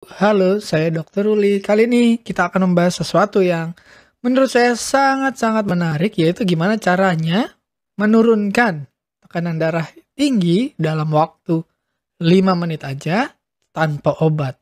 Halo, saya Dr. Ruli. Kali ini kita akan membahas sesuatu yang menurut saya sangat-sangat menarik, yaitu gimana caranya menurunkan tekanan darah tinggi dalam waktu 5 menit aja tanpa obat.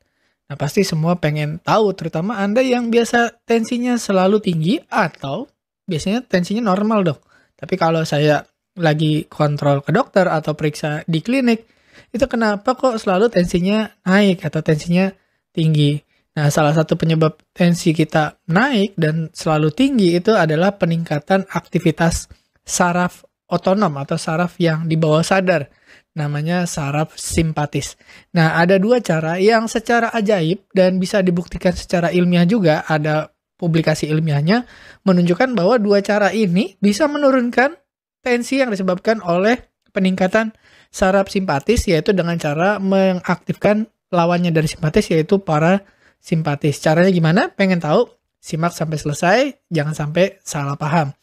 Nah, pasti semua pengen tahu, terutama Anda yang biasa tensinya selalu tinggi atau biasanya tensinya normal dong. Tapi kalau saya lagi kontrol ke dokter atau periksa di klinik, itu kenapa kok selalu tensinya naik atau tensinya tinggi. Nah, salah satu penyebab tensi kita naik dan selalu tinggi itu adalah peningkatan aktivitas saraf otonom atau saraf yang di bawah sadar. Namanya saraf simpatis. Nah, ada dua cara yang secara ajaib dan bisa dibuktikan secara ilmiah juga, ada publikasi ilmiahnya, menunjukkan bahwa dua cara ini bisa menurunkan tensi yang disebabkan oleh peningkatan saraf simpatis, yaitu dengan cara mengaktifkan lawannya dari simpatis, yaitu parasimpatis. Caranya gimana? Pengen tahu? Simak sampai selesai, jangan sampai salah paham.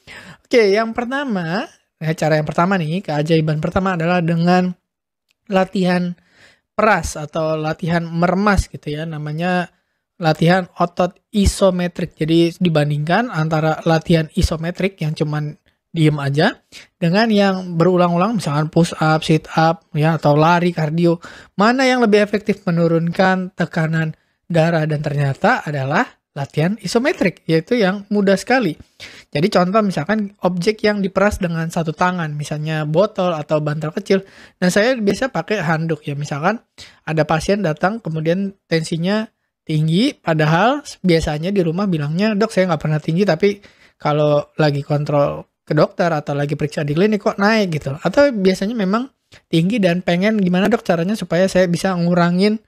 Oke, yang pertama, cara yang pertama nih, keajaiban pertama adalah dengan latihan peras atau latihan meremas gitu ya, namanya latihan otot isometrik. Jadi dibandingkan antara latihan isometrik yang cuman diem aja dengan yang berulang-ulang, misalkan push up, sit up ya, atau lari kardio, mana yang lebih efektif menurunkan tekanan darah? Dan ternyata adalah latihan isometrik, yaitu yang mudah sekali. Jadi contoh misalkan objek yang diperas dengan satu tangan, misalnya botol atau bantal kecil. Nah, saya biasa pakai handuk ya, misalkan ada pasien datang kemudian tensinya tinggi, padahal biasanya di rumah bilangnya, dok saya nggak pernah tinggi, tapi kalau lagi kontrol ke dokter atau lagi periksa di klinik kok naik gitu. Atau biasanya memang tinggi dan pengen gimana dok caranya supaya saya bisa ngurangin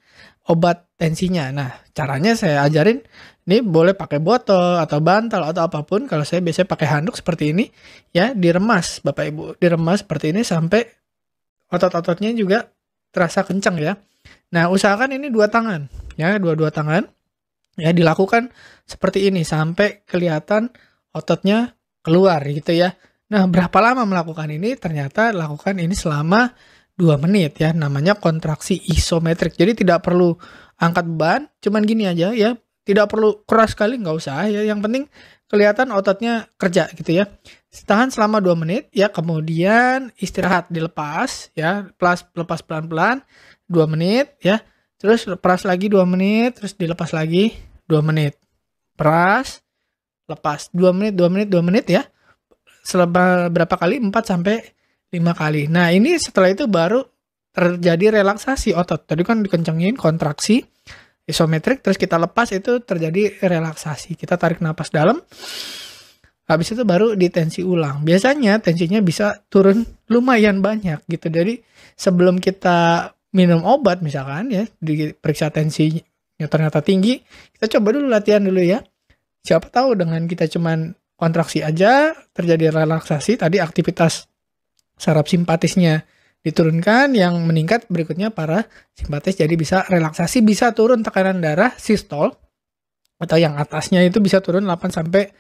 obat tensinya. Nah, caranya saya ajarin, ini boleh pakai botol atau bantal atau apapun. Kalau saya biasanya pakai handuk seperti ini, ya diremas Bapak Ibu. Diremas seperti ini sampai otot-ototnya juga terasa kencang ya. Nah, usahakan ini dua tangan, ya dua-dua tangan. Ya, dilakukan seperti ini sampai kelihatan ototnya keluar gitu ya. Nah, berapa lama melakukan ini? Ternyata lakukan ini selama 2 menit ya, namanya kontraksi isometrik. Jadi tidak perlu angkat beban, cuman gini aja ya. Tidak perlu keras sekali, nggak usah ya. Yang penting kelihatan ototnya kerja gitu ya. Tahan selama 2 menit ya, kemudian istirahat, dilepas ya. Lepas pelan-pelan 2 menit ya. Terus peras lagi 2 menit, terus dilepas lagi 2 menit. Peras, lepas 2 menit, 2 menit, 2 menit ya. Selama berapa kali? 4 sampai 5 kali. Nah, ini setelah itu baru terjadi relaksasi otot. Tadi kan dikencengin kontraksi isometrik, terus kita lepas, itu terjadi relaksasi. Kita tarik napas dalam, habis itu baru ditensi ulang. Biasanya tensinya bisa turun lumayan banyak gitu. Jadi sebelum kita minum obat misalkan ya, diperiksa tensinya ternyata tinggi, kita coba dulu latihan dulu ya. Siapa tahu dengan kita cuman kontraksi aja terjadi relaksasi, tadi aktivitas saraf simpatisnya diturunkan, yang meningkat berikutnya parasimpatis, jadi bisa relaksasi, bisa turun tekanan darah sistol atau yang atasnya itu bisa turun 8 sampai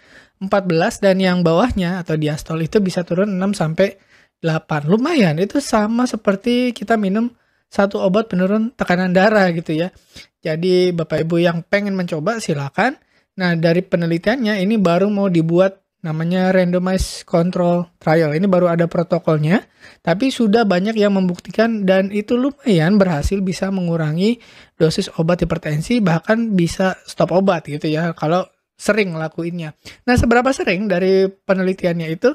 14 dan yang bawahnya atau diastol itu bisa turun 6 sampai 8. Lumayan, itu sama seperti kita minum satu obat penurun tekanan darah gitu ya. Jadi Bapak Ibu yang pengen mencoba silakan. Nah, dari penelitiannya ini baru mau dibuat, namanya randomized control trial. Ini baru ada protokolnya, tapi sudah banyak yang membuktikan dan itu lumayan berhasil bisa mengurangi dosis obat hipertensi, bahkan bisa stop obat gitu ya kalau sering ngelakuinnya. Nah, seberapa sering dari penelitiannya itu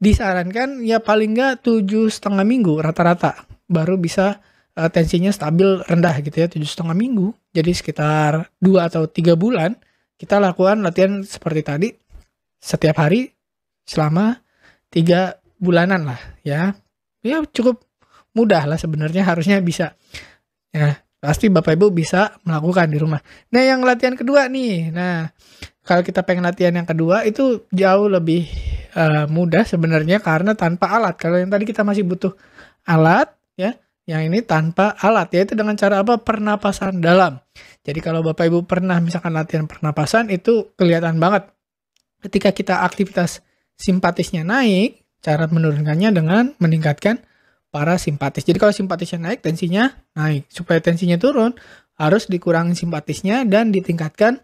disarankan ya paling nggak 7,5 minggu rata-rata baru bisa tensinya stabil rendah gitu ya, 7,5 minggu. Jadi sekitar 2 atau 3 bulan kita lakukan latihan seperti tadi setiap hari selama 3 bulanan lah ya. Ya cukup mudah lah sebenarnya, harusnya bisa. Ya, pasti Bapak Ibu bisa melakukan di rumah. Nah, yang latihan kedua nih. Nah, kalau kita pengen latihan yang kedua itu jauh lebih mudah sebenarnya karena tanpa alat. Kalau yang tadi kita masih butuh alat ya, yang ini tanpa alat, yaitu dengan cara apa? Pernapasan dalam. Jadi kalau Bapak Ibu pernah misalkan latihan pernapasan, itu kelihatan banget ketika kita aktivitas simpatisnya naik, cara menurunkannya dengan meningkatkan parasimpatis. Jadi kalau simpatisnya naik, tensinya naik. Supaya tensinya turun, harus dikurangi simpatisnya dan ditingkatkan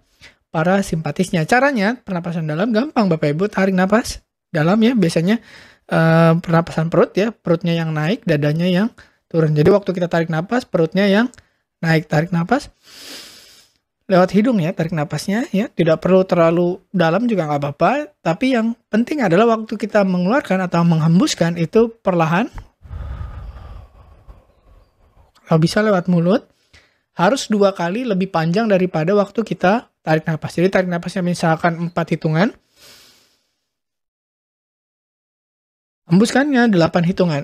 parasimpatisnya. Caranya pernapasan dalam gampang Bapak Ibu, tarik napas dalam ya, biasanya pernapasan perut ya, perutnya yang naik, dadanya yang turun. Jadi waktu kita tarik napas, perutnya yang naik, tarik napas lewat hidung ya, tarik napasnya ya, tidak perlu terlalu dalam juga nggak apa-apa, tapi yang penting adalah waktu kita mengeluarkan atau menghembuskan itu perlahan. Kalau bisa lewat mulut, harus 2 kali lebih panjang daripada waktu kita tarik napas. Jadi tarik napasnya misalkan 4 hitungan, hembuskannya 8 hitungan.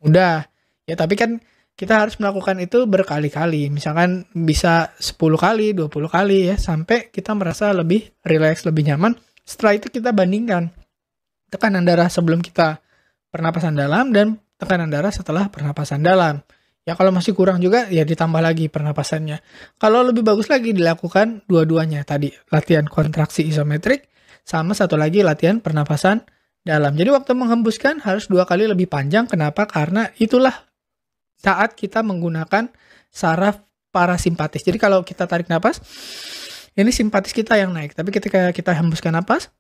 Udah, ya tapi kan kita harus melakukan itu berkali-kali. Misalkan bisa 10 kali, 20 kali ya, sampai kita merasa lebih rileks, lebih nyaman. Setelah itu kita bandingkan tekanan darah sebelum kita pernapasan dalam dan tekanan darah setelah pernapasan dalam. Ya kalau masih kurang juga ya ditambah lagi pernapasannya. Kalau lebih bagus lagi dilakukan dua-duanya tadi, latihan kontraksi isometrik sama satu lagi latihan pernapasan dalam. Jadi waktu menghembuskan harus 2 kali lebih panjang. Kenapa? Karena itulah saat kita menggunakan saraf parasimpatis. Jadi kalau kita tarik napas, ini simpatis kita yang naik. Tapi ketika kita hembuskan napas,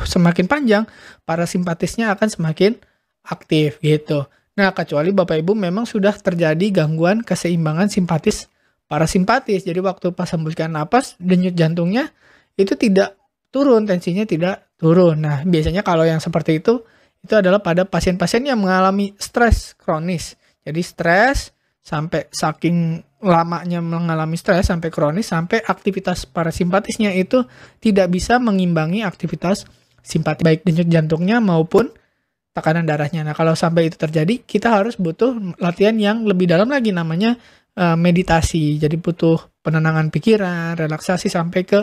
semakin panjang, parasimpatisnya akan semakin aktif gitu. Nah, kecuali Bapak Ibu memang sudah terjadi gangguan keseimbangan simpatis parasimpatis. Jadi waktu pas hembuskan napas, denyut jantungnya itu tidak turun, tensinya tidak turun. Nah, biasanya kalau yang seperti itu adalah pada pasien-pasien yang mengalami stres kronis. Jadi stres sampai saking lamanya mengalami stres sampai kronis, sampai aktivitas parasimpatisnya itu tidak bisa mengimbangi aktivitas simpatis baik denyut jantungnya maupun tekanan darahnya. Nah, kalau sampai itu terjadi, kita harus butuh latihan yang lebih dalam lagi, namanya meditasi. Jadi butuh penenangan pikiran, relaksasi sampai ke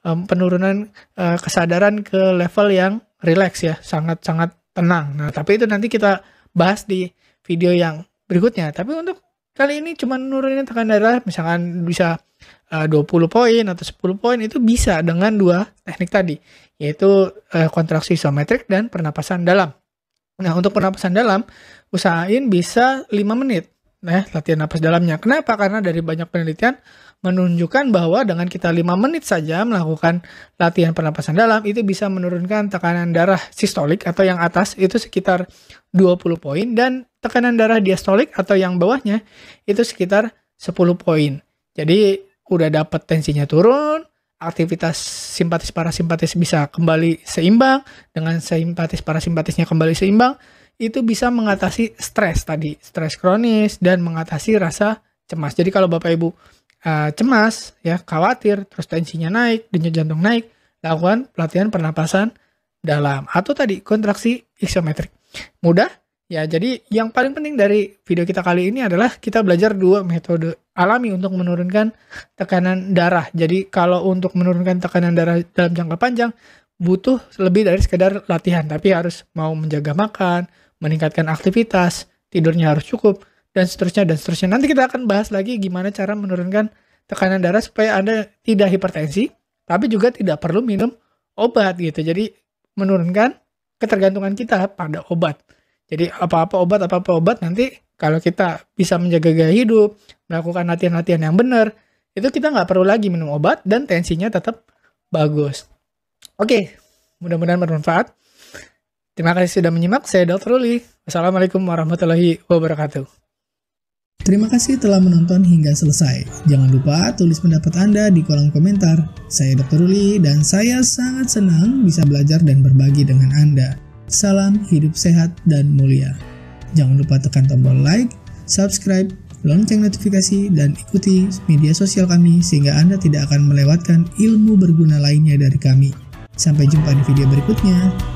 penurunan kesadaran ke level yang rileks ya, sangat-sangat tenang. Nah, tapi itu nanti kita bahas di video yang berikutnya. Tapi untuk kali ini cuma nurunin tekanan darah, misalkan bisa 20 poin atau 10 poin, itu bisa dengan 2 teknik tadi, yaitu kontraksi isometrik dan pernapasan dalam. Nah, untuk pernapasan dalam, usahain bisa 5 menit. Nah, latihan napas dalamnya. Kenapa? Karena dari banyak penelitian menunjukkan bahwa dengan kita 5 menit saja melakukan latihan pernapasan dalam, itu bisa menurunkan tekanan darah sistolik atau yang atas itu sekitar 20 poin, dan tekanan darah diastolik atau yang bawahnya itu sekitar 10 poin. Jadi udah dapat tensinya turun, aktivitas simpatis parasimpatis bisa kembali seimbang, dengan simpatis parasimpatisnya kembali seimbang, itu bisa mengatasi stres tadi, stres kronis, dan mengatasi rasa cemas. Jadi kalau Bapak Ibu cemas, ya khawatir, terus tensinya naik, denyut jantung naik, lakukan latihan pernapasan dalam atau tadi kontraksi isometrik. Mudah ya. Jadi yang paling penting dari video kita kali ini adalah kita belajar 2 metode alami untuk menurunkan tekanan darah. Jadi kalau untuk menurunkan tekanan darah dalam jangka panjang butuh lebih dari sekedar latihan, tapi harus mau menjaga makan, meningkatkan aktivitas, tidurnya harus cukup, dan seterusnya dan seterusnya. Nanti kita akan bahas lagi gimana cara menurunkan tekanan darah supaya Anda tidak hipertensi, tapi juga tidak perlu minum obat gitu. Jadi menurunkan ketergantungan kita pada obat. Jadi apa-apa obat, nanti kalau kita bisa menjaga gaya hidup, melakukan latihan-latihan yang benar, itu kita nggak perlu lagi minum obat dan tensinya tetap bagus. Oke, mudah-mudahan bermanfaat. Terima kasih sudah menyimak. Saya Dr. Ruli. Wassalamualaikum warahmatullahi wabarakatuh. Terima kasih telah menonton hingga selesai. Jangan lupa tulis pendapat Anda di kolom komentar. Saya Dr. Ruli dan saya sangat senang bisa belajar dan berbagi dengan Anda. Salam hidup sehat dan mulia. Jangan lupa tekan tombol like, subscribe, lonceng notifikasi, dan ikuti media sosial kami sehingga Anda tidak akan melewatkan ilmu berguna lainnya dari kami. Sampai jumpa di video berikutnya.